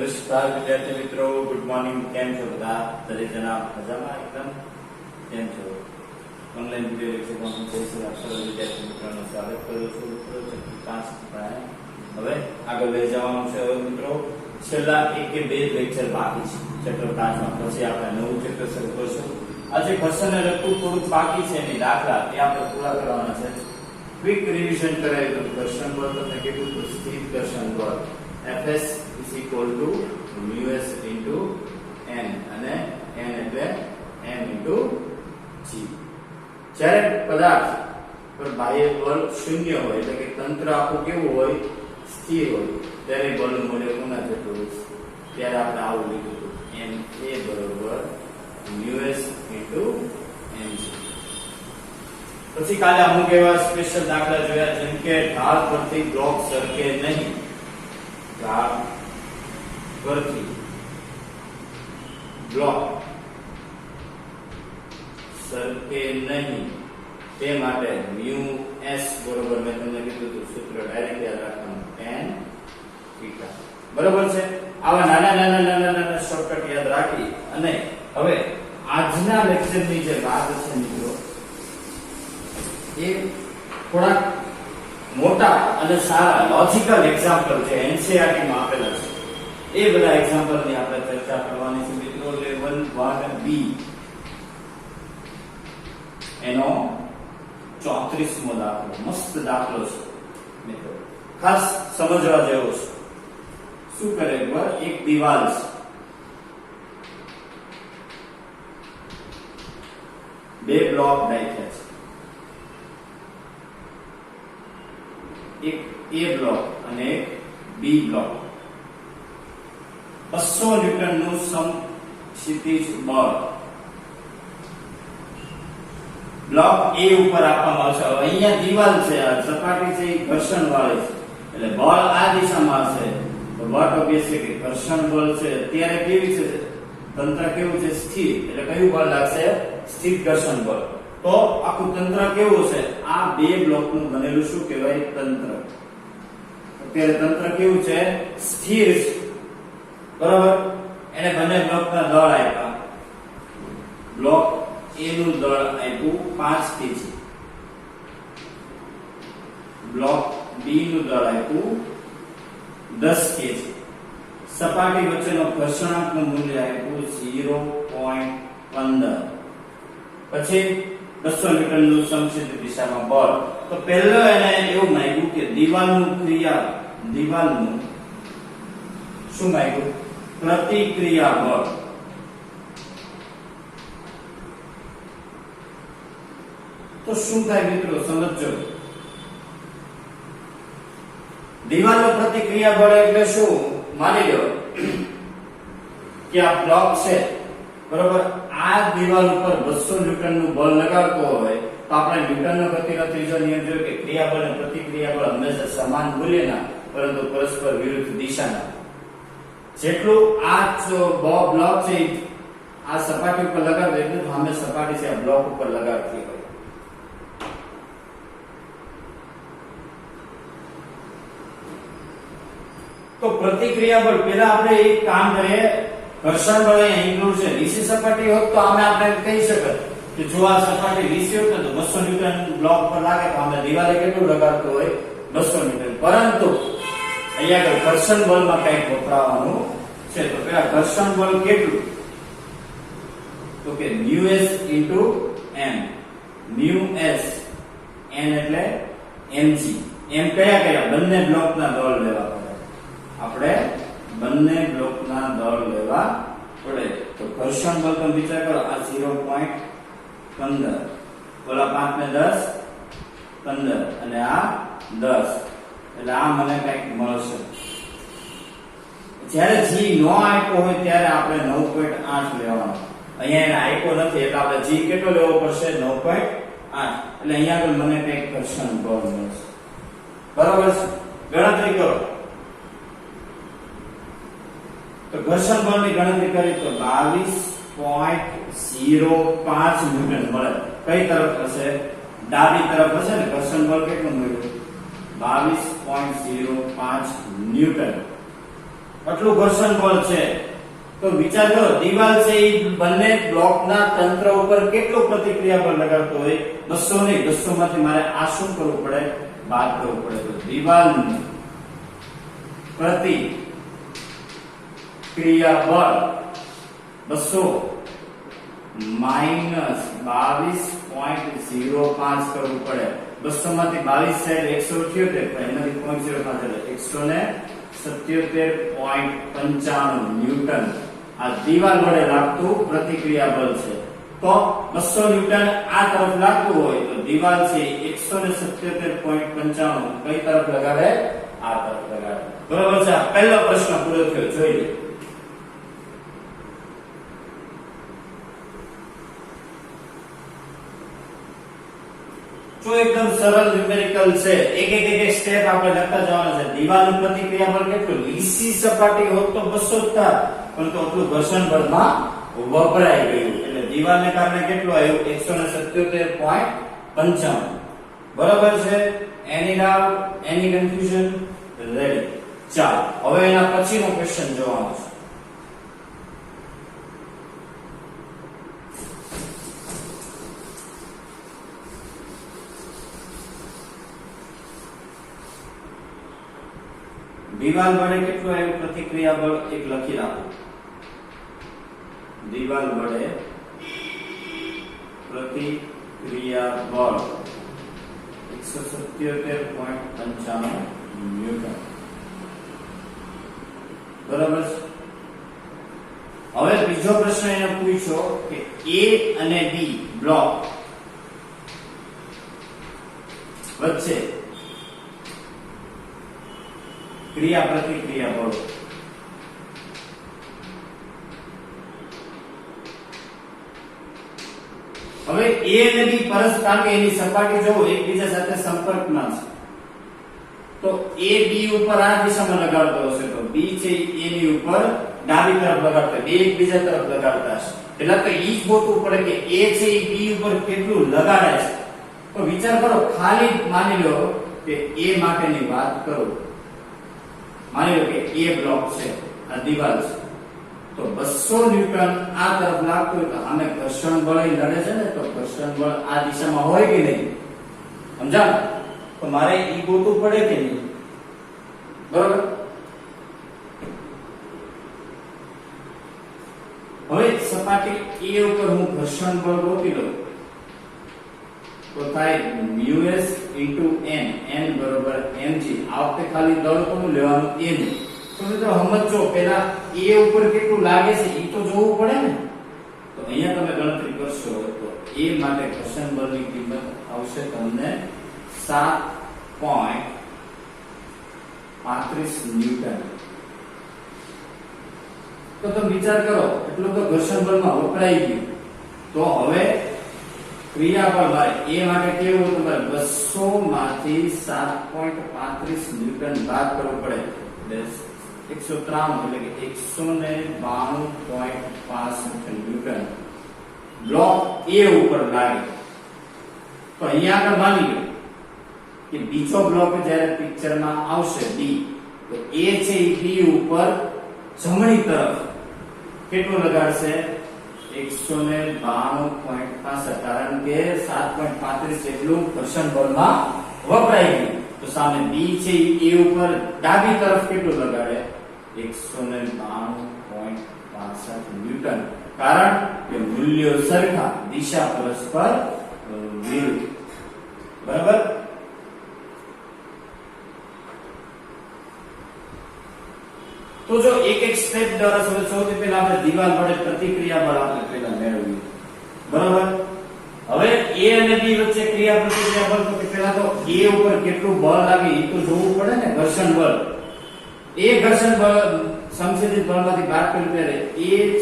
નમસ્કાર વિદ્યાર્થી મિત્રો, ગુડ મોર્નિંગ. કેમ છો બધા? દરેક જણા મજામાં એકદમ? કેમ છો? ઓનલાઈન વિડિયો લેક્ચરમાં હું જયસર આપ સર્વ વિદ્યાર્થી મિત્રોનું સ્વાગત કરું છું. મિત્રો હવે આગળ લઈ જવાનું છે. હવે મિત્રો છેલ્લા એક કે બે લેક્ચર બાકી છે ચેપ્ટર 5 માં. પછી આપણે નવું ચેપ્ટર શરૂ કરશું. આજે ઘર્ષણને લગતું થોડુંક બાકી છે એની દાખલા એ આપણે પૂરા કરવાના છે. ક્વિક રિવિઝન કરાવી તો ઘર્ષણ બળ તમને કેટલું તો સ્થિર ઘર્ષણ બળ Fs is equal to μs into n અને n એટલે m into g. જ્યારે પદાર્થ પર બાહ્ય બળ શૂન્ય હોય એટલે કે તંત્ર આખું કેવું હોય? સ્થિર હોય. ત્યારે બળનું મૂલ્ય કોના જેટલું હોય? ત્યારે આપણે આવું લીધું હતું ma બરાબર μs into mg. પછી કાલે અમુક એવા સ્પેશિયલ દાખલા જોયા જેમ કે ઢાળ પરથી બ્લોક સરકે નહીં. ઢાળ પરથી બ્લોક સરકે નહીં તે માટે μs બરોબર મેં તમને કીધું હતું સૂત્ર ડાયરેક્ટ યાદ રાખવાનું tan θ. બરોબર છે. આવા નાના શોર્ટકટ યાદ રાખી અને હવે આજના લેક્ચરની જે વાત છે મિત્રો એ થોડા મોટા અને સારા લોજિકલ એક્ઝામ્પલ છે એનસીઈઆરટી માં આપેલા છે. એ બધા એક્ઝામ્પલ ની આપણે ચર્ચા કરવાની છે મિત્રો. લેવલ 1B એનો 34મો દાખલો. મસ્ત દાખલો છે મિત્રો, ખાસ સમજવા જેવો છે. શું કરે એક દિવાલ છે, બે બ્લોક નાખ્યા છે, એક A બ્લોક અને એક B બ્લોક. 200 ન્યૂટન નું સમક્ષિતિજ બળ બ્લોક A ઉપર આપવામાં આવશે. અહીંયા દિવાલ છે, આ સપાટી છે એ ઘર્ષણ વાળી છે એટલે બળ આ દિશામાં હશે. તો વોટ ઓબ્વિયસલી કે ઘર્ષણ બળ છે અત્યારે કેવી છે? તંત્ર કેવું છે? સ્થિર. એટલે કયું બળ લાગશે? સ્થિર ઘર્ષણ બળ. તો આખું તંત્ર કેવું છે? આ બે બ્લોક નું બનેલું શું કહેવાય? તંત્ર. અત્યારે તંત્ર કેવું છે? સ્થિર છે. બરાબર. એને બંને બ્લોક ના દળ આપ્યા. બ્લોક A નું દળ આપ્યું 5 kg, બ્લોક B નું દળ આપ્યું 10 kg. સપાટી વચ્ચેનો ઘર્ષણાંકનું મૂલ્ય આપ્યું 0.15. પછી 200 ન્યૂટન નું સમક્ષિતિજ દિશામાં બળ. તો પહેલો એને એવું માંગ્યું કે દિવાલનું શું માંગ્યું? પ્રતિક્રિયા બળ. તો શું થાય મિત્રો? સમજો. દિવાલનું પ્રતિક્રિયા બળ એટલે શું? માની લો કે આ બ્લોક છે બરોબર. આ દિવાલ ઉપર 200 ન્યૂટન નું બળ લગાડતો હોય તો આપણે ન્યૂટનનો ગતિનો ત્રીજો નિયમ જોયો કે ક્રિયાબળ અને પ્રતિક્રિયા બળ હંમેશા સમાન મૂલ્યના પરંતુ પરસ્પર વિરુદ્ધ દિશાના. જેટલું આ બ્લોક છે આ સપાટી ઉપર લગાડે એટલું સામે સપાટી છે આ બ્લોક ઉપર લગાડતી હોય. તો પ્રતિક્રિયા બળ પહેલા આપણે એક કામ કરીએ. ઘર્ષણ બળ અહીંયા ઇન્ક્લુડ છે. વીસી સપાટી હોત તો આમે આપણે કહી શકત કે જો આ સપાટી વીસી હોત ને તો 200 ન્યૂટન બ્લોક પર લાગે તો આમે દિવાલે કેટલું લગાડતો હોય? 200 ન્યૂટન. પરંતુ અહીંયા આગળ ઘર્ષણ બળમાં કંઈક વપરાવાનું છે. તો પેલા ઘર્ષણ બળ કેટલું? તો કે μs into m. μs n એટલે mg. m કયા બંને બ્લોકના દળ લેવા પડે. આપણે બંને બ્લોકના દળ લેવા પડે. તો ઘર્ષણ બળ તમે વિચાર કરો. આ 0.15, ઓલા 5 ને 10 15 અને આ 10 એટલે આ મને કંઈક મળશે. જ્યારે g નો આપ્યો હોય ત્યારે આપણે 9.8 લેવાનો. અહીંયા એને આપ્યો નથી એટલે આપણે g કેટલો લેવો પડશે? 9.8. એટલે અહીંયા આગળ મને કંઈક ઘર્ષણ બળ મળશે. બરાબર છે? ગણતરી કરો. તો ઘર્ષણ બળની ગણતરી કરી તો 22.05 ન્યૂટન મળે. કઈ તરફ હશે? ડાબી તરફ હશે ને. ઘર્ષણ બળ કેટલું મળ્યું? 22.05 ન્યૂટન. આટલું ઘર્ષણ બળ છે. તો વિચાર કરો દીવાલ છે એ બંને બ્લોકના તંત્ર ઉપર કેટલું પ્રતિક્રિયા બળ લગાડતો હોય? 200 નહીં, 200 માંથી મારે આ શું કરવું પડે? બાદ કરવું પડે. તો દીવાલનું પ્રતિક્રિયા બળ 200 માઈનસ 22.05 કરવું પડે. 200 માંથી 22 સાઈડ 178 પણ એમાંથી 177.95 ન્યૂટન આ દીવાલ વડે લાગતું પ્રતિક્રિયા બળ છે. તો 200 ન્યૂટન આ તરફ લાગતું હોય તો દીવાલ છે 177.95 કઈ તરફ લગાડે? આ તરફ લગાડે. બરાબર છે. આ પહેલો પ્રશ્ન પૂરો થયો. જોઈ લો. જો એકદમ સરળ ન્યુમેરિકલ છે. એક સ્ટેપ આપણે લખતા જવાના છે. દીવાલનું પ્રતિક્રિયા બળ કેટલું? લીસી સપાટી હોત તો 200 જ થાય, પરંતુ એટલું ઘર્ષણ બળમાં વપરાઈ ગયું એટલે દીવાલને કારણે કેટલું આવ્યું? 177.95. બરાબર છે. એની ડાઉટ, એની કન્ફ્યુઝન? રેડી. ચાલો હવે એના પછીનો ક્વેશ્ચન જોવાનો છે. દીવાલ વડે કેટલું આવ્યું પ્રતિક્રિયા બળ? એક લખી રાખો. દીવાલ વડે પ્રતિક્રિયા બળ 177.95 ન્યૂટન. બરાબર છે. હવે બીજો પ્રશ્ન એને પૂછ્યો કે A અને B બ્લોક વચ્ચે ક્રિયા પ્રતિક્રિયા બળ. હવે A અને B પરસ્પર કે એની સપાટી જો એકબીજા સાથે સંપર્કમાં છે તો A B ઉપર આ દિશામાં લગાડતો હશે તો B છે A ની ઉપર ડાબી તરફ લગાડતો, બે એકબીજા તરફ લગાડતા હશે. એટલે તો ઈ જ ગોતવું પડે કે A છે એ B ઉપર કેટલું લગાડે છે. તો વિચાર કરો, ખાલી માની લો કે A માટેની વાત કરો. માની લો કે A બ્લોક છે, આ દીવાલ છે, તો 200 ન્યૂટન આ તરફ લાગતું હોય તો આને ઘર્ષણ બળ લડે છે ને, તો ઘર્ષણ બળ આ દિશામાં હોય કે નહીં? સમજાય? તો મારે ઈ ગોતવું પડે કે નહીં? બરોબર. હવે સપાટી A ઉપર હું ઘર્ષણ બળ ગોતી લઉં તો થાય μs * n, n બરોબર mg. આ વખતે ખાલી દળ કોનું લેવાનું? A નું. તો મિત્રો સમજો, પહેલા A ઉપર કેટલું લાગે છે એ તો જોવું પડે ને. તો અહીંયા તમે ગણતરી કરશો તો A માટે ઘર્ષણ બળની કિંમત આવશે તમને 7.35 ન્યૂટન. તો તમે વિચાર કરો, એટલું તો ઘર્ષણ બળમાં વપરાઈ ગયું. તો હવે ક્રિયા બળ મારે A માટે કેવું હતું? તમારે 200 માંથી 7.35 ન્યૂટન બાદ કરવું પડે. 193 એટલે કે 192.65 ન્યૂટન બ્લોક A ઉપર લાગે. તો અહીંયા આગળ માની લો કે બીજો બ્લોક જ્યારે પિક્ચરમાં આવશે B, તો A છે એ B ઉપર જમણી તરફ કેટલું લગાડશે? 192.65, કારણ કે 7.35 જેટલું ઘર્ષણ બળમાં વપરાઈ ગયું. તો સામે B છે એ ઉપર ડાબી તરફ કેટલું લગાડે? 192.65 ન્યૂટન, કારણ કે મૂલ્યો સરખા, દિશા પરસ્પર વિરુદ્ધ. બરાબર. તો જો એક સ્ટેપ દ્વારા સૌથી પહેલા આપણે દીવાલ વડે પ્રતિક્રિયા બળ આપણે પહેલા મેળવીએ. બરાબર. હવે A અને B વચ્ચે ક્રિયા પ્રતિક્રિયા બળ, તો પહેલા તો A ઉપર કેટલું બળ લાગે એ તો જોવું પડે ને. ઘર્ષણ બળ, એ ઘર્ષણ બળ સંશોધિત બળમાંથી બાદ કર્યું ત્યારે A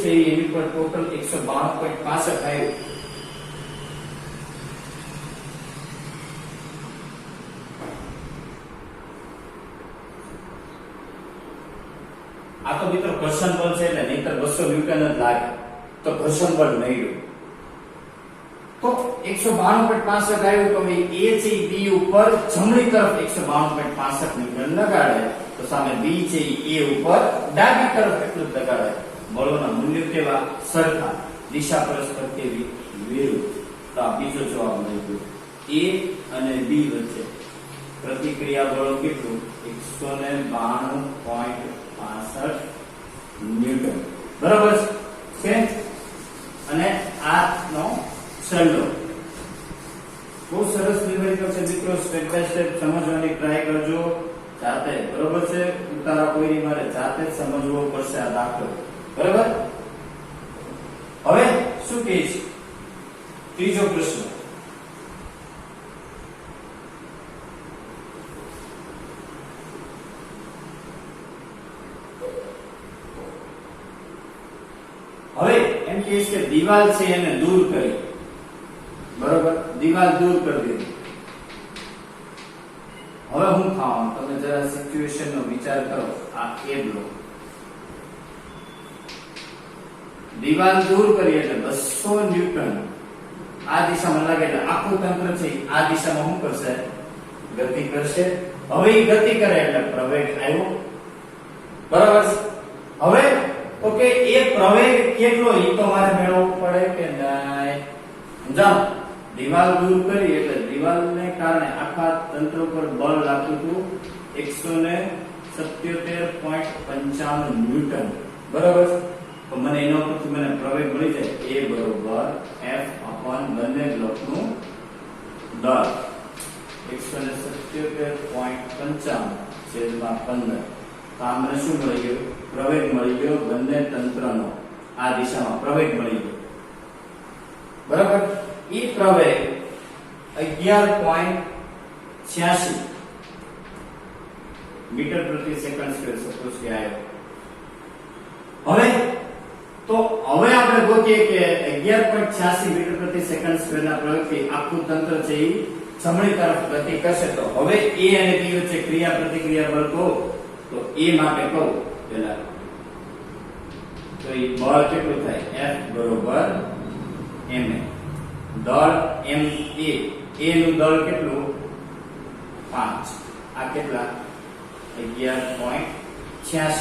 છે એની પર ટોટલ 192.65 આવ્યું. આ તો મિત્રો ઘર્ષણ બળ છે એટલે નહીતર 200 ન્યૂટન જ લાગે, તો ઘર્ષણ બળ નહીં. તો 192.65 આવ્યું. તો A છે B ઉપર જમણી તરફ 192.65 ન્યૂટન લગાડે તો સામે બી છે એ ઉપર ડાબી તરફ એટલું જ લગાડાય. બળોના મૂલ્ય કેવા? સરખા. દિશા પરસ્પર કેવી? વિરુદ્ધ. તો આ બીજો જવાબ મળી ગયો. એ અને બી વચ્ચે પ્રતિક્રિયા બળ કેટલું? 192.65 ન્યૂટન. બરાબર છે. અને આ નો છેલ્લો બહુ સરસ ન્યુમેરિકલ છે મિત્રો. સ્ટેપ બાય સ્ટેપ સમજવાની ટ્રાય કરજો જાતે. બરોબર છે. ઉતારા કોઈની મારે જાતે જ સમજવો પડશે આ દાખલો. બરાબર. હવે શું કહે છે? ત્રીજો પ્રશ્ન. હવે એમ કહે છે કે દીવાલ છે એને દૂર કરી. બરોબર. દીવાલ દૂર કરી દીધી. હવે હું થવાનું તમે જરા સિચ્યુએશન નો વિચાર કરો. આ એ બ્લોક દીવાલ દૂર કરી એટલે 200 ન્યૂટન આ દિશામાં લાગે એટલે આખું તંત્ર છે આ દિશામાં શું કરશે? ગતિ કરશે. હવે એ ગતિ કરે એટલે પ્રવેગ આવ્યો. બરાબર. હવે ઓકે એ પ્રવેગ કેટલો એ તો મારે મેળવવો પડે કે નહીં? સમજાવ. દીવાલ દૂર કરી એટલે દીવાલને કારણે આખા તંત્ર પર બળ લાગતું હતું 177.95 ન્યૂટન. બરાબર. તો મને એનો પરથી મને પ્રવેગ મળી જાય A બરોબર F અપોન બંને બ્લોકનું દળ 177.95 છેદમાં 15. તો આ મને શું મળી ગયું? પ્રવેગ મળી ગયો બંને તંત્રનો. આ દિશામાં પ્રવેગ મળી ગયો. બરાબર. ઈ પ્રવેગ 11.86 મીટર પ્રતિ સેકન્ડ સ્ક્વેર સપોઝ કે આવ્યો. હવે તો હવે આપણે ગોતીએ કે 11.86 મીટર પ્રતિ સેકન્ડ સ્ક્વેર ના પ્રવેગથી આખું તંત્ર છે એ જમણી તરફ ગતિ કરશે. તો હવે A અને B વચ્ચે ક્રિયા પ્રતિક્રિયા બળ કહો તો A માટે કહું પેલા તો એ બળ કેટલું થાય? F બરોબર ma. દળ m a નું દળ કેટલું? 5. આ કેટલા? 11.86.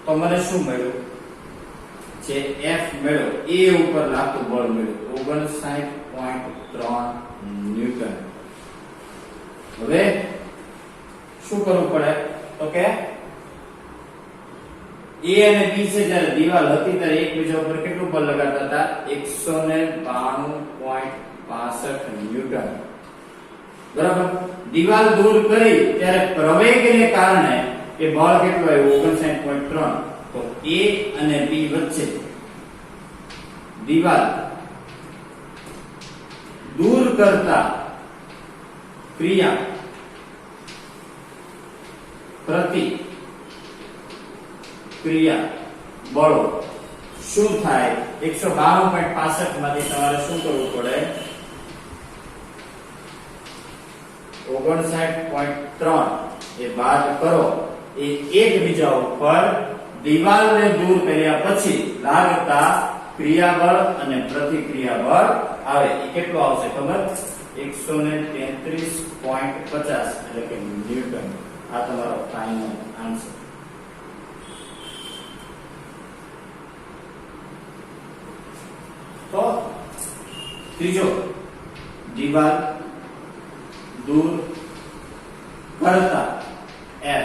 તો મને શું મળ્યું? જે F મળ્યો A ઉપર લાગતું બળ મળ્યું 59.3 ન્યૂટન. હવે શું કરવું પડે? તો કે A અને B છે જ્યારે દીવાલ હતી ત્યારે એકબીજા ઉપર કેટલું બળ લગાડતા હતા? 192.65 ન્યૂટન. બરાબર. દીવાલ દૂર કરી ત્યારે પ્રવેગને કારણે એ બળ કેટલું આવ્યું? 59.3. તો A અને B વચ્ચે દીવાલ દૂર કરતા ક્રિયા પ્રતિ ક્રિયા બળો શું થાય? 192.65 માંથી તમારે શું કરવું પડે? 59.3 એ બાદ કરો. એ એકબીજા ઉપર દીવાલને દૂર કર્યા પછી લાગતા ક્રિયાબળ અને પ્રતિક્રિયા બળ આવે. એ કેટલું આવશે ખબર? 133.50 એટલે કે ન્યૂટન. આ તમારો ફાઇનલ આન્સર. તો ત્રીજો દીવાલ દૂર કરતા F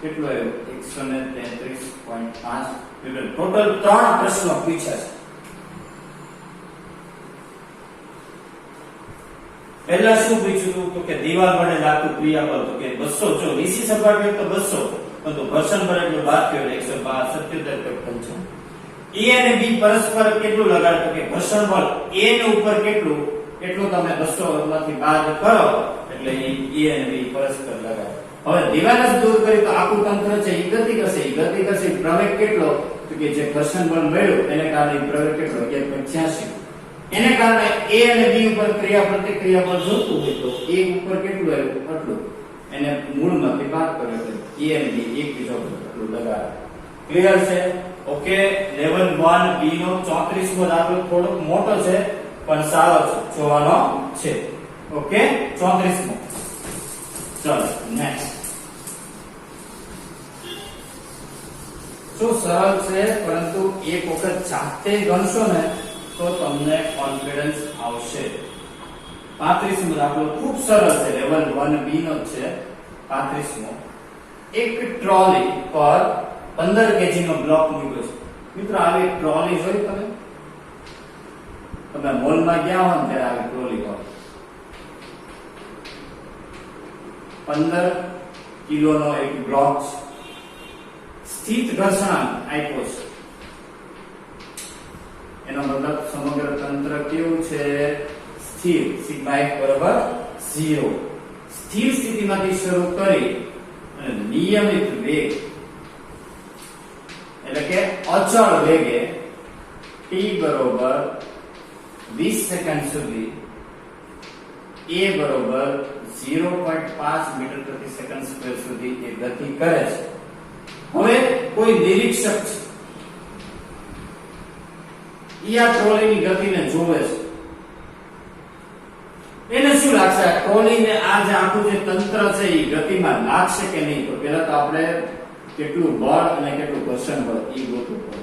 કેટલું આવ્યું? 133.5 ન્યૂટન. ટોટલ 3 પ્રશ્નો પૂછ્યા છે. પહેલા શું પૂછ્યું હતું? તો કે દીવાલ વડે લાગતું ક્રિયાબળ તો કે 200. જો નીચી સપાટી તો 200 પરંતુ ઘર્ષણ બળ એટલું બાદ થયો 177.55. A અને B પરસ્પર કેટલું લગાડતો કે ઘર્ષણ બળ A ને ઉપર કેટલું એટલું તમે 200 માંથી બાદ કરો એટલે A અને B પરસ્પર લગાડે. હવે દીવાલ દૂર કરી તો આખું તંત્ર છે એ ગતિ કરશે. પ્રવેગ કેટલો? તો કે જે ઘર્ષણ બળ મળ્યું એને કારણે પ્રવેગ કેટલો? 11.86. એને કારણે A અને B ઉપર ક્રિયા પ્રતિક્રિયા બળ જોતું હોય તો A ઉપર કેટલું આવ્યું? આટલું. એને મૂળમાંથી બાદ કર્યો એટલે A અને B એકબીજા ઉપર આટલું લગાડે. ક્લિયર છે? ઓકે. લેવલ 1 B નો 34મો દાખલો થોડોક મોટો છે પણ સારો જોવાનો છે. ઓકે. 34મો. ચલો નેક્સ્ટ. શું સરળ છે, પરંતુ એક વખત જાતે ગણશો ને તો તમને કોન્ફિડન્સ આવશે. 35મો દાખલો ખૂબ સરળ છે, લેવલ 1B નો છે. 35મો, એક ટ્રોલી પર 15 કેજી નો બ્લોક મૂક્યો છે. મિત્રો આવી ટ્રોલી જોઈ તમે મોલમાં ગયા હો ને ત્યારે આવી ટ્રોલી હોય. 15 કિલોનો એક બ્લોક છે. સ્થિત ઘર્ષણાંક આપ્યો છે. એનો મતલબ સમગ્ર તંત્ર કેવું છે? સ્થિર. સિગ્મા 1 બરાબર 0. સ્થિર સ્થિતિમાંથી શરૂ કરી અને નિયમિત વેગ એટલે કે અચળ વેગે t બરાબર 20 સેકન્ડ સુધી a બરાબર 0.5 મીટર પ્રતિ સેકન્ડ સ્ક્વેર સુધી એ ગતિ કરે છે. હવે કોઈ નિરીક્ષક છે, ઈ આ ટ્રોલીની ગતિને જોવે છે. એને શું લાગશે? આ ટ્રોલીને આ જે આખું જે તંત્ર છે એ ગતિમાં લાગશે કે નહીં? તો પહેલા તો આપણે કેટલું બળ અને કેટલું ઘર્ષણ બળ એ ગોતવું પડે.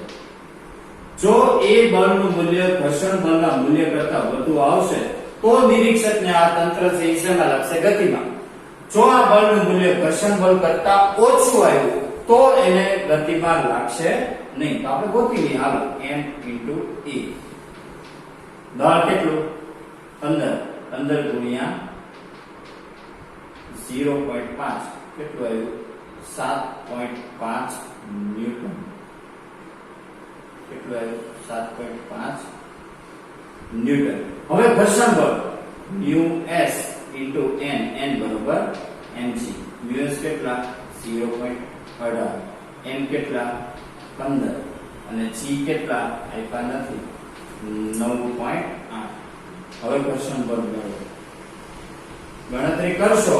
જો એ બળનું મૂલ્ય ઘર્ષણ બળના મૂલ્ય કરતા વધુ આવશે તો નિરીક્ષકને આ તંત્ર છે એ શેમાં લાગશે? ગતિમાં. જો આ બળનું મૂલ્ય ઘર્ષણ બળ કરતા ઓછું આવ્યું તો એને ગતિમાં લાગશે નહીં. તો આપણે ગોતી લઈએ. હાલો, m * e. દળ કેટલું? 15. 15 ગુણ્યા 0.5 કેટલું આવ્યું? 7.5 ન્યૂટન. કેટલું આવ્યું? 7.5 ન્યૂટન. હવે ઘર્ષણ બળ μs * n. n બરોબર mg. μs કેટલા? 0.18. m કેટલા? 15. અને g કેટલા? આપ્યા નથી. 9.8. હવે ઘર્ષણ બળ મેળવો. ગણતરી કરશો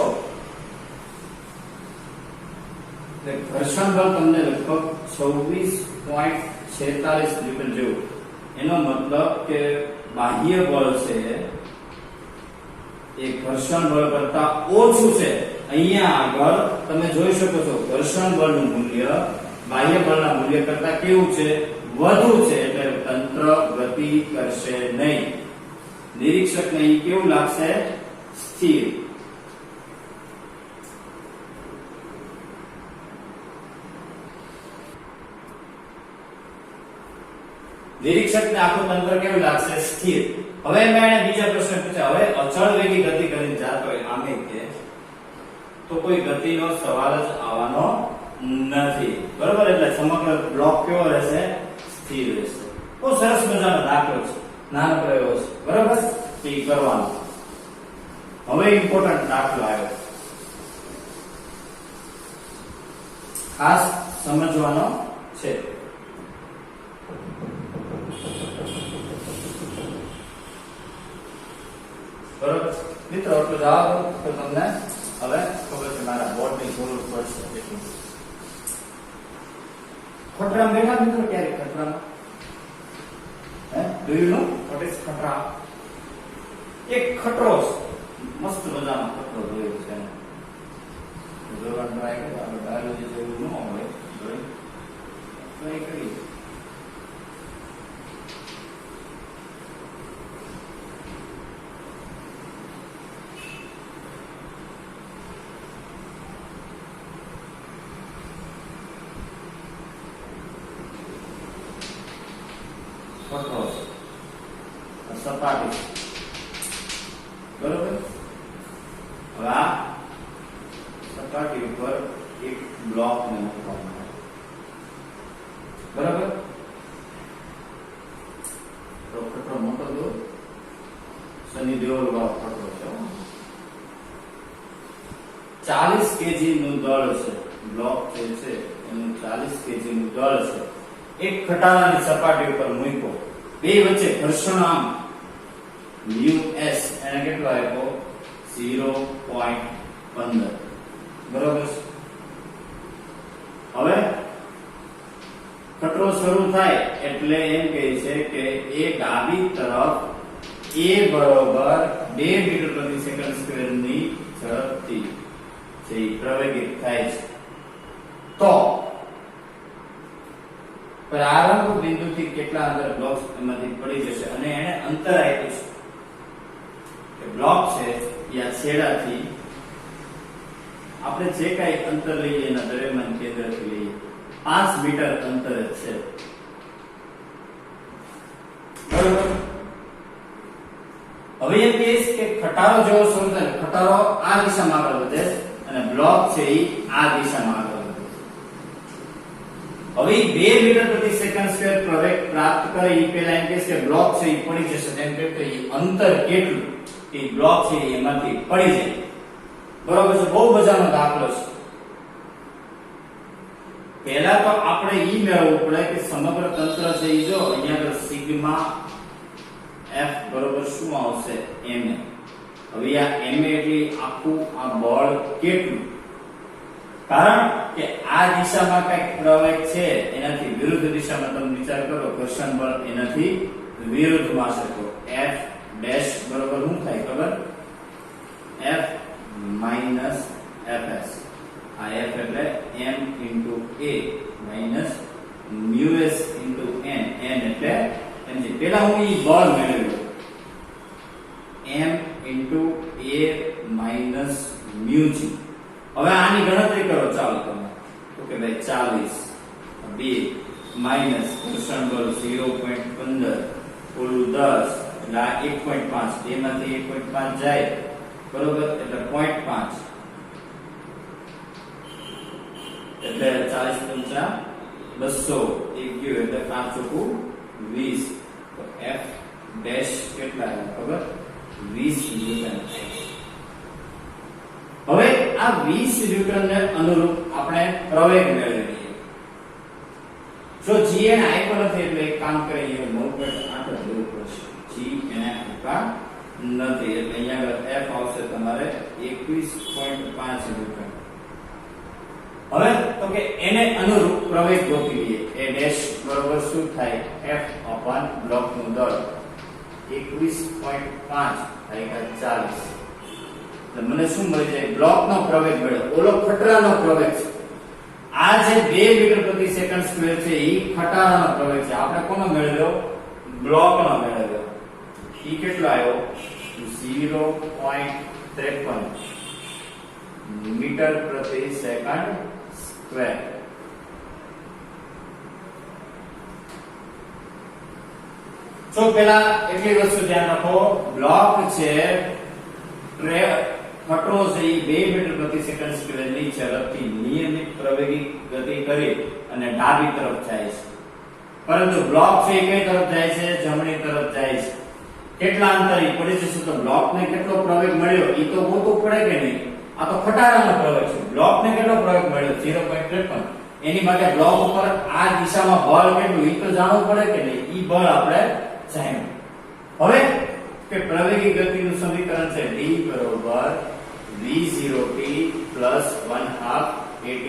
એટલે ઘર્ષણ બળ તમને લગભગ 26.46 ન્યૂટન જેવું. એનો મતલબ કે બાહ્ય બળ છે એ ઘર્ષણ બળ કરતા ઓછું છે. અહીંયા આગળ તમે જોઈ શકો છો ઘર્ષણ બળનું મૂલ્ય બાહ્ય બળના મૂલ્ય કરતા કેવું છે? વધુ છે. એટલે તંત્ર ગતિ કરશે નહીં. નિરીક્ષકને ઈ કેવું લાગશે? સ્થિર. નિરીક્ષકને આખું તંત્ર કેવું લાગશે? સ્થિર. હવે મેં બીજા પ્રશ્ન પૂછ્યા. હવે અચળ વેગી ગતિ કરીને જાતો હોય આમે કે તો કોઈ ગતિનો સવાલ જ આવવાનો નથી. બરોબર? એટલે સમગ્ર બ્લોક કેવો રહેશે? સ્થિર રહેશે. બહુ સરસ મજાનો દાખલો છે. નાનકડો એવો છે. બરોબર? તે કરવાનો. હવે ઇમ્પોર્ટન્ટ દાખલો આવ્યો, ખાસ સમજવાનો છે. બરોબર મિત્રો? તો જવાબ તો તમને હવે ખબર છે મારા બોર્ડની જરૂર પડશે. એટલું ખટરામ બેઠા મિત્રો ક્યારે? ખટરામ do you know what is ખટરા? એક ખટરો મસ્ત મજાનો ખટરો જોયો છે. જોવાનું ટ્રાય કરો. આપણે બાયોલોજી જેવું ન હોય ટ્રાય કરીએ. ખટરો સપાટી. બરોબર? હવે આ સપાટી ઉપર એક બ્લોક ને મૂકવામાં આવે. બરાબર? તો ખટરો મોટો દો. શનિ દેવલ વાળો ખટરો છે. 40 કેજી નું દળ છે. બ્લોક જે છે એનું 40 કેજી નું દળ છે. એક ખટારાની સપાટી ઉપર મૂક્યો. બે વચ્ચે ઘર્ષણાંક μs એને કેટલો આપ્યો? 0.15. બરોબર? હવે ખટરો શરૂ થાય એટલે એમ કહે છે કે એ ડાબી તરફ a બરોબર 2 મીટર પ્રતિ સેકન્ડ સ્ક્વેર ની ઝડપથી જે પ્રવેગિત થાય છે. તો પ્રારંભ બિંદુથી કેટલા અંદર બ્લોક એમાંથી પડી જશે અને એને અંતર આપ્યું છે કે બ્લોક છે એ આ છેડાથી આપણે જે કાંઈ અંતર લઈએ એના દ્રવ્યમાન કેન્દ્રથી લઈએ 5 મીટર અંતર જ છે, બરોબર. હવે એમ કહીશ કે ખટારો જેવો સ્વરૂપ છે, ખટારો આ દિશામાં આગળ વધે અને બ્લોક છે એ આ દિશામાં આગળ વધે. હવે 2 મીટર પ્રતિ સેકન્ડ સ્ક્વેર પ્રવેગ પ્રાપ્ત કરે એ પહેલા એમ કહીશ કે બ્લોક છે એ પડી જશે, તેમ કે એ અંતર કેટલું એ બ્લોક છે એમાંથી પડી જાય, બરોબર છે. બહુ મજાનો દાખલો છે. પહેલા તો આપણે ઈ મેળવવું પડે કે સમગ્ર તંત્ર છે ઈ જો અહીંયા આગળ સિગ્મા F બરોબર શું આવશે ma. હવે આ ma એટલે આખું આ બળ કેટલું, કારણ કે આ દિશામાં કઈક પ્રવેગ છે એનાથી વિરુદ્ધ દિશામાં તમે વિચાર કરો ઘર્ષણ બળ એનાથી વિરુદ્ધમાં છે, તો F ડેશ બરોબર શું થાય ખબર, F માઈનસ Fs. આ F એટલે m into a minus mu s into n. n એટલે mg. પહેલા હું ઈ બળ મેળવ્યો m into a minus mu g. હવે આની ગણતરી કરો ચાલો તમે, તો કે ભાઈ 40 2 માઈનસ ઘર્ષણ બળ 0.15 ઓલું 10 એટલે આ 1.5, એમાંથી 1.5 જાય બરોબર એટલે 0.5 એટલે 40 પંચા 200 એક ગયો એટલે 5 ચોકું 20. તો F ડેશ કેટલા ખબર 20 ન્યૂટન. હવે આ 20 ન્યૂટનને અનુરૂપ આપણે પ્રવેગ મેળવીએ. જો g એને આપ્યો નથી એટલે એક કામ કરીએ 9.8 લેવું પડશે. g એને આપ્યા નથી એટલે અહીંયા F આવશે તમારે 21.5 ન્યૂટન. હવે તો કે એને અનુરૂપ પ્રવેગ ગોતી લઈએ. a ડેશ બરોબર શું થાય F અપન બ્લોક નું દળ 21.5 થાય 40. તો મને શું મળી જાય બ્લોક નો પ્રવેગ મળ્યો, ઓલો ખટારાનો પ્રવેગ છે. આ જે 2 મીટર પ્રતિ સેકન્ડ સ્ક્વેર છે એ ખટારાનો પ્રવેગ છે. આપણે કોનો મેળવ્યો બ્લોક નો મેળવ્યો. ઈ કેટલો આવ્યો 0.53 મીટર પ્રતિ સેકન્ડ સ્ક્વેર. તો પેલા એટલી વસ્તુ ધ્યાન રાખો, બ્લોક છે ખટરો છે એ 2 મીટર પ્રતિ સેકન્ડ સ્ક્વેર ની ઝડપથી નિયમિત પ્રવેગી ગતિ કરી અને ડાબી તરફ જાય છે. પરંતુ બ્લોક છે એ કઈ તરફ જાય છે જમણી તરફ જાય છે. કેટલા અંતર ઈ પડી જશે તો બ્લોક ને કેટલો પ્રવેગ મળ્યો ઈ તો ગોતવું પડે કે નહીં. આ તો ખટારાનો પ્રવેગ છે. બ્લોક ને કેટલો પ્રવેગ મળ્યો 0.53. એની માટે બ્લોક ઉપર આ દિશામાં બળ કેટલું ઈ તો જાણવું પડે કે નહીં. ઈ બળ આપણે જાણ્યું. હવે કે પ્રવેગી ગતિનું સમીકરણ છે d બરોબર v0t plus 1/2 at².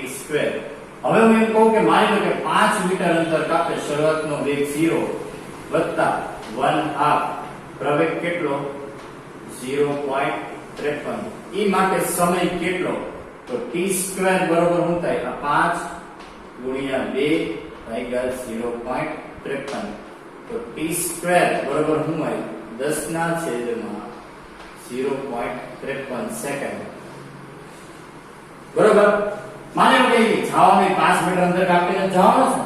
હવે હું એમ કહું કે માની લો કે 5 મીટર અંતર કાપે, શરૂઆતનો વેગ 0 વત્તા 1/2 પ્રવેગ કેટલો 0.53. ઈ માટે સમય કેટલો તો t² બરોબર શું થાય આ 5 ગુણ્યા 2 ભાગ્યા 0.53. તો t² બરોબર શું આવ્યું 10 ના છેદમાં 0.53 સેકન્ડ. બરોબર. માની લો કે જવાનું 5 મીટર અંતર કાપીને જવાનું છે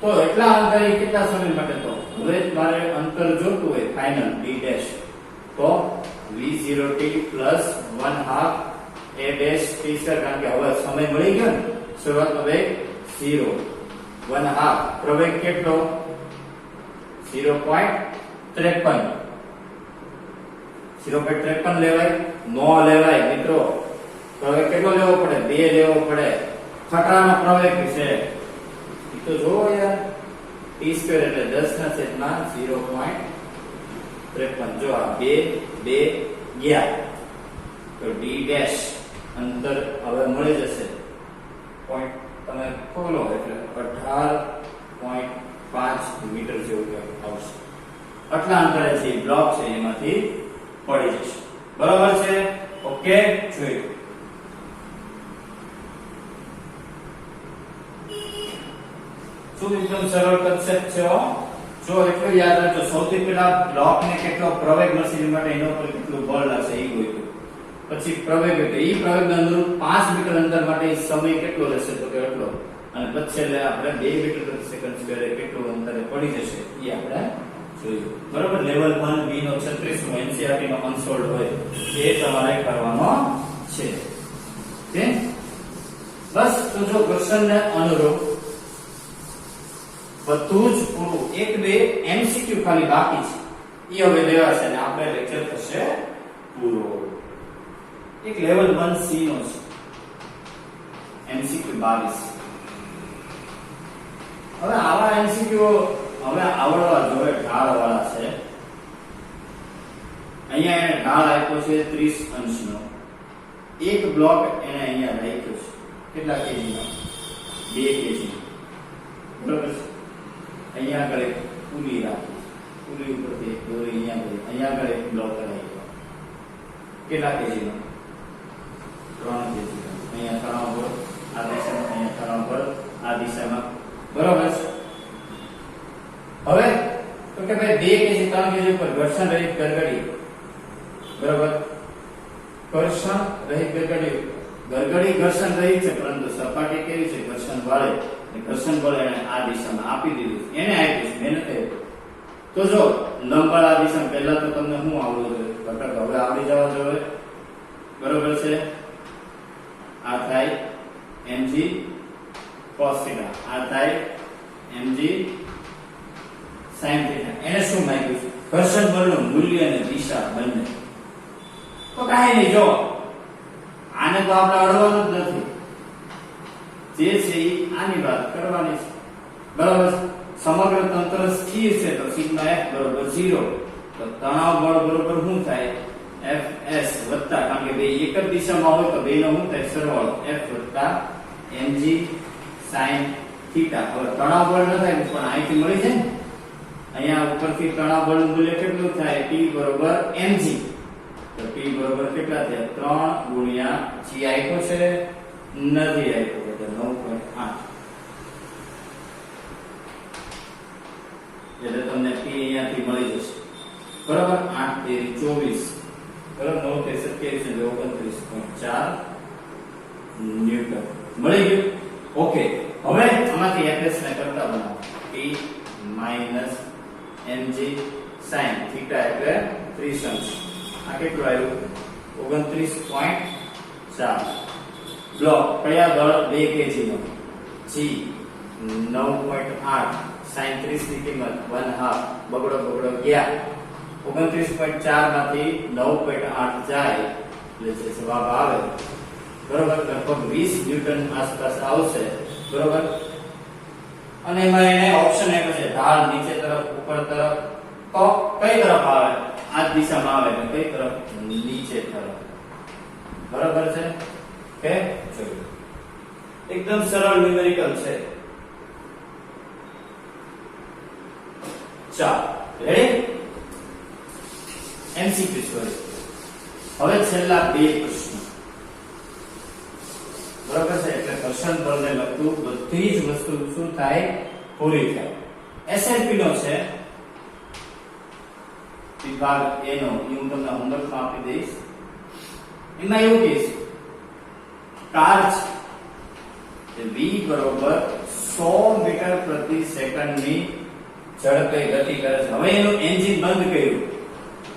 તો એટલા અંતરે કેટલા સમય માટે, તો હવે મારે અંતર જોતું હોય ફાઇનલ d ડેશ તો v0t plus 1/2 a dash t², કારણ કે હવે સમય મળી ગયો ને, શરૂઆતનો વેગ 0 1/2 પ્રવેગ કેટલો 0.53. 0.53 લેવાય નો લેવાય મિત્રો. પ્રવેગ કેટલો લેવો પડે 2 લેવો પડે. ખટારાનો પ્રવેગ છે ઈ તો જોવો યાર t² એટલે 10 ના છેદમાં 0.53. જો આ 2 ગયા તો d ડેશ અંતર હવે મળી જશે પોઈન્ટ તમે ખોલો એટલે 18.5 મીટર જેવું આવશે. આટલા અંતરે જે બ્લોક છે એમાંથી પડી જશે. બરાબર છે. ઓકે જોયું. શું એકદમ સરળ કન્સેપ્ટ છે હો. જો એટલું યાદ રાખજો, સૌથી પહેલા બ્લોક ને કેટલો પ્રવેગ મળશે માટે એના ઉપર કેટલું બળ લાગશે એ ગોઈતું. પછી પ્રવેગ એટલે એ પ્રવેગના અનુરૂપ 5 મીટર અંતર માટે સમય કેટલો રહેશે તો કે એટલો, અને પછી એટલે આપણે 2 મીટર પ્રતિ સેકન્ડ સ્ક્વેર કેટલું અંતરે પડી જશે એ આપણે જોયું. બરોબર. લેવલ 1 B નો 36 નો NCERT નો અનસોલ્ડ હોય એ તમારે કરવાનો છે. ઓકે, બસ. તો જો ક્વેશ્ચન ને અનુરૂપ બધું જ પૂરું, 1-2 MCQ ખાલી બાકી છે એ હવે લેવાશે અને આપણે લેક્ચર થશે પૂરો. એક લેવલ 1 C નો છે MCQ 22. હવે આવા MCQ હવે આવડવા જોઈએ, ઢાળ વાળા છે. અહીંયા એને ઢાળ આપ્યો છે 30 અંશનો. એક બ્લોક એને અહીંયા રાખ્યો છે કેટલા કેજી નો? 2 કેજી. બરોબર છે. અહીંયા આગળ એક પુલી રાખી, પુલી ઉપરથી એક દોરી અહીંયા આગળ એક બ્લોક રાખ્યો કેટલા કેજી નો? 3 કેજી. અહીંયા તણાવ બળ આ દિશામાં, અહીંયા તણાવ બળ આ દિશામાં. બરોબર છે. હવે તો કે ભાઈ 2 કેજી 3 કેજી ઉપર ઘર્ષણ રહિત ગરગડી. બરોબર. ઘર્ષણ રહિત ગરગડી, ગરગડી ઘર્ષણ રહિત છે પરંતુ સપાટી કેવી છે? ઘર્ષણ વાળી. ઘર્ષણ બળ એને આ દિશામાં આપી દીધું, એને આપ્યું છે, મહેનત કરી. તો જો લંબાળ આ દિશામાં, પહેલા તો તમને શું આવડવું જોઈએ? ઘટક હવે આવડી જવા જોઈએ. બરોબર છે. આ થાય mg cos θ, આ થાય mg sin θ. એને શું માંગ્યું છે? ઘર્ષણ બળનું મૂલ્ય અને દિશા બંને. તો કાંઈ નહીં, જો આને તો આપણે અડવાનું જ નથી, જે છે આની વાત કરવાની છે. બરાબર. સમગ્ર તંત્ર સ્થિર છે તો સિગ્મા f બરોબર 0. તો તણાવ બળ બરોબર શું થાય? Fs વત્તા, કારણ કે બે એક જ દિશામાં હોય તો બેનો શું થાય? સરવાળો f વત્તા mg sin θ. હવે તણાવ બળ ન થાય પણ અહીંથી મળી જાય ને, અહીંયા ઉપરથી તણાવ બળનું મૂલ્ય કેટલું થાય? T બરોબર mg. તો T બરોબર કેટલા થયા? 3 ગુણ્યા g આપ્યો છે નથી આપ્યો એટલે 9.8. એટલે તમને P અહીંયાથી મળી જશે. બરાબર. 8 તેરી 24. બરાબર. 9 તેરી 27 એટલે 29.4 ન્યૂટન મળી ગયું. ઓકે, હવે આમાંથી fs ને કરતા બનાવો. T minus mg sin θ એટલે 30 અંશ. આ કેટલું આવ્યું? 29.4. બ્લોક કયા દળ? 2 કેજી નો. g 9.8 sin 30 ની કિંમત 1/2 બગડો ગયા. 29.4 માંથી 9.8 જાય એટલે જે જવાબ આવે બરોબર લગભગ 20 ન્યૂટન આસપાસ આવશે. બરોબર. અને એમાં એને ઓપ્શન આપ્યો છે ઢાળ નીચે તરફ ઉપર તરફ. તો કઈ તરફ આવે? આ દિશામાં આવે એટલે કઈ તરફ? નીચે તરફ. બરાબર છે કે જોયું. એકદમ સરળ ન્યુમેરિકલ છે. ચાલો રેડી. MCQ sorry. હવે છેલ્લા 2 પ્રશ્નો. બરાબર છે. એટલે ઘર્ષણ બળને લગતું બધી જ વસ્તુ શું થાય? પૂરી થાય. SLP નો છે વિભાગ A નો, હું તમને હોમવર્કમાં આપી દઈશ. એમાં એવું કહીશ કાર છે v બરોબર 100 મીટર પ્રતિ સેકન્ડ ની ઝડપે ગતિ કરે છે. હવે એનું એન્જિન બંધ કર્યું,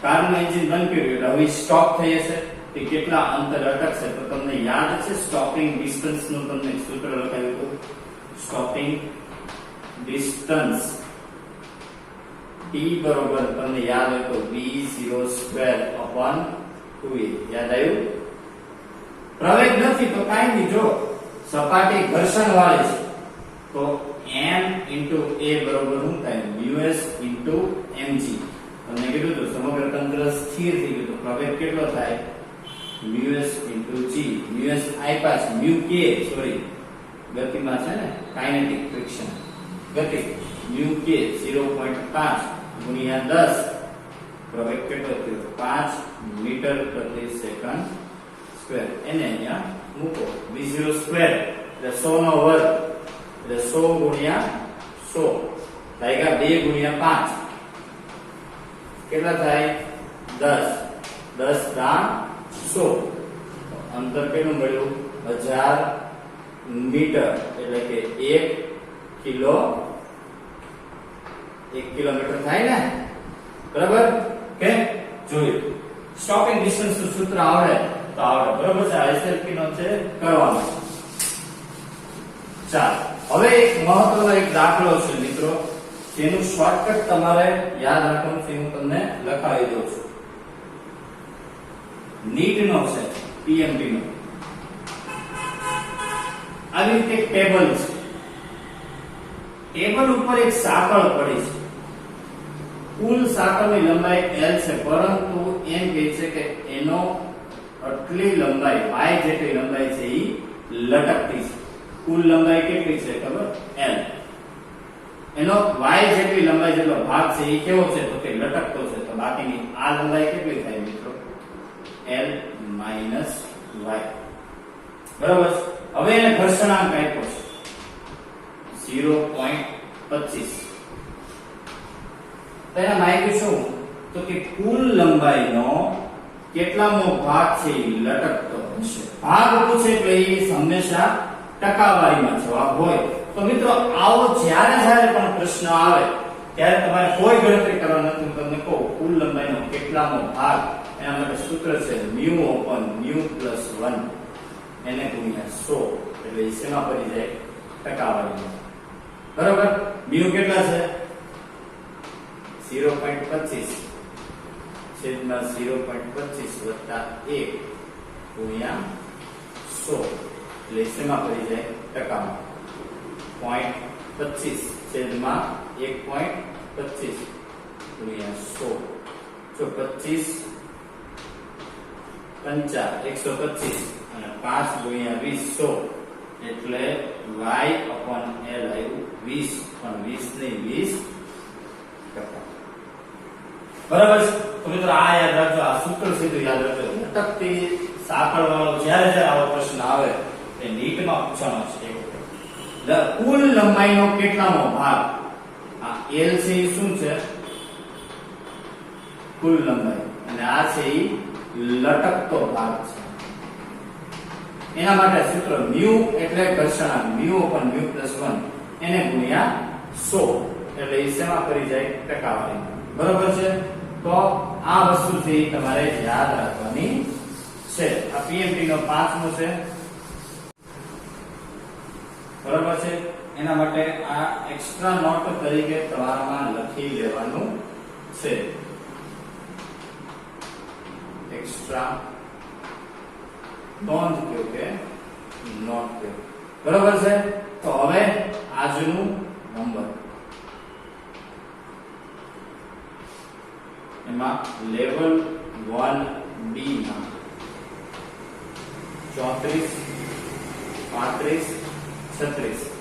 કારનું એન્જિન બંધ કર્યું એટલે હવે સ્ટોપ થઈ જશે. તે કેટલા અંતર અટકશે? તો તમને યાદ છે સ્ટોપિંગ ડિસ્ટન્સ નું તમને સૂત્ર લખાયું હતું. સ્ટોપિંગ ડિસ્ટન્સ t બરોબર તમને યાદ હોય તો v02 upon 2a. યાદ આવ્યું? પ્રવેગ નથી તો કાઈ નહીં. જો સપાટી ઘર્ષણ વાળી છે તો m into a બરોબર શું થાય? µs into mg. તમને કીધું તો સમગ્ર તંત્ર સ્થિર થઈ ગયું તો પ્રવેગ કેટલો થાય? µs into g. µs આપ્યા છે, µk સોરી ગતિમાં છે ને, કાઇનેટિક ફ્રિક્શન ગતિ. µk 0.5 ગુણ્યા 10 પ્રવેગ કેટલો થયો? 5 મીટર પ્રતિ સેકન્ડ સ્ક્વેર. એને અહીંયા મૂકો. v0 સ્ક્વેર એટલે 100 નો વર્ગ એટલે 100 ગુણ્યા 100 100 ભાગ્યા 2 ગુણ્યા 5 કેટલા થાય 10 10 દાણ 100 અંતર કેટલું મળ્યું 1000 મીટર એટલે કે 1 કિલોમીટર થાય ને બરાબર કે જોયું સ્ટોપિંગ ડિસ્ટન્સ નું સૂત્ર આવડે તો આવડે બરાબર છે આઈએસએલપી નો છે કરવાનો ચાલો હવે એક મહત્વનો એક દાખલો છે મિત્રો જેનું શોર્ટકટ તમારે યાદ રાખવાનું છે હું તમને લખાવી દઉં છું નીટ નો છે પીએમટી નો આવી રીતે એક ટેબલ છે ટેબલ ઉપર એક સાંકળ પડી છે કુલ સાંકળની લંબાઈ L છે પરંતુ એમ કહે છે કે એનો આટલી લંબાઈ y જેટલી લંબાઈ છે એ લટકતી છે કુલ લંબાઈ કેટલી છે ખબર L એનો y જેટલી લંબાઈ જેટલો ભાગ છે એ કેવો છે તો કે લટકતો છે તો બાકીની આ લંબાઈ કેટલી થાય મિત્રો L - y બરાબર હવે એને ઘર્ષણાંક આપ્યો છે 0.25 તો એના માહિતી શું તો કે કુલ લંબાઈનો કેટલામો ભાગ છે એ લટકતો હશે ભાગ પૂછે એટલે એ હંમેશા ટકાવારીમાં જવાબ હોય તો મિત્રો આવો જ્યારે પણ પ્રશ્ન આવે ત્યારે તમારે કોઈ ગણતરી કરવાની નથી તમને કહું કુલ લંબાઈનો કેટલામો ભાગ એના માટે સૂત્ર છે μ/μ + 1 એને ગુણ્યા 100 એટલે એ શેમાં પડી જાય ટકાવારીમાં બરાબર μ કેટલા છે 0.25 છેદમાં 0.25 વત્તા 1 ગુણ્યા 100 એટલે શેમાં પડી જાય ટકામાં 0.25 છેદમાં 1.25 ગુણ્યા 100 જો 25 પંચા 125 અને 5 ગુણ્યા 20 100 એટલે y/l આવ્યું 20 પણ 20 નહીં 20 બરાબર છે તો મિત્રો આ યાદ રાખજો આ સૂત્ર સીધું યાદ રાખજો લટકતી સાંકળ વાળો જ્યારે આવો પ્રશ્ન આવે એ નીટમાં પૂછવાનો છે કુલ લંબાઈનો કેટલામો ભાગ આ L છે એ શું છે કુલ લંબાઈ અને આ છે એ લટકતો ભાગ છે એના માટે સૂત્ર μ એટલે ઘર્ષણાંક μ/μ + 1 એને ગુણ્યા 100 એટલે એ શેમાં કરી જાય ટકાવારીમાં બરાબર છે તો આ વસ્તુ છે તમારે યાદ રાખવાની છે આ પીએમટી નો 5મો છે બરાબર છે એના માટે આ એક્સ્ટ્રા નોટ તરીકે તમારામાં લખી લેવાનું છે એક્સ્ટ્રા નોંધ કયો કે નોટ કયો બરાબર છે તો હવે આજનું નંબર એમાં લેવલ 1B માં 34 35 36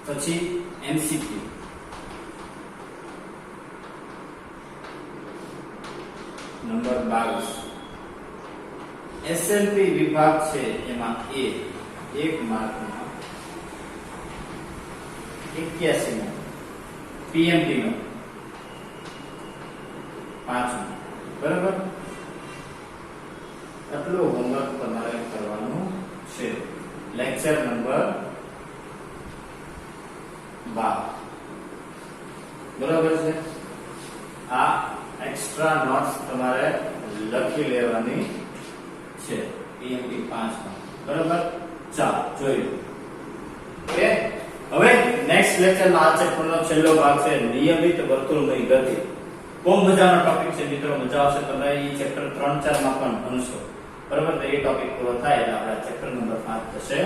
પછી એમસીક્યુ નંબર 22 એસએલપી વિભાગ છે એમાં A 1 માર્કમાં 81 માં પીએમટી નો 5 બરાબર આટલું હોમવર્ક તમારે કરવાનું છે લેક્ચર નંબર 12 બરાબર છે આ એક્સ્ટ્રા નોટ્સ તમારે લખી લેવાની છે પીએમટી 5 માં બરાબર ચાલો જોઈએ ઓકે હવે નેક્સ્ટ લેક્ચરમાં આ ચેપ્ટરનો છેલ્લો ભાગ છે નિયમિત વર્તુળની ગતિ બહુ મજાનો ટોપિક છે મિત્રો મજા આવશે તમે એ ચેપ્ટર 3-4 માં પણ ભણશો બરાબર તો એ ટોપિક પૂરો થાય એટલે આપણા ચેપ્ટર નંબર 5 થશે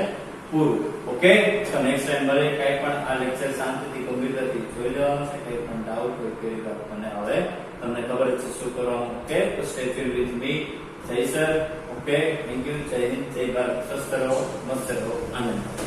પૂરું ઓકે તો નેક્સ્ટ ટાઈમ મળે કઈ પણ આ લેક્ચર શાંતિથી કમ્પ્યુટરથી જોઈ લેવાનું છે કઈ પણ ડાઉટ હોય કે મને હવે તમને ખબર છે શું કરવાનું ઓકે તો સ્ટે ટ્યુન વિથ મી જય સર ઓકે થેન્ક યુ જય હિન્દ જય ભારત સ્વસ્થ રહો મસ્ત રહો આનંદ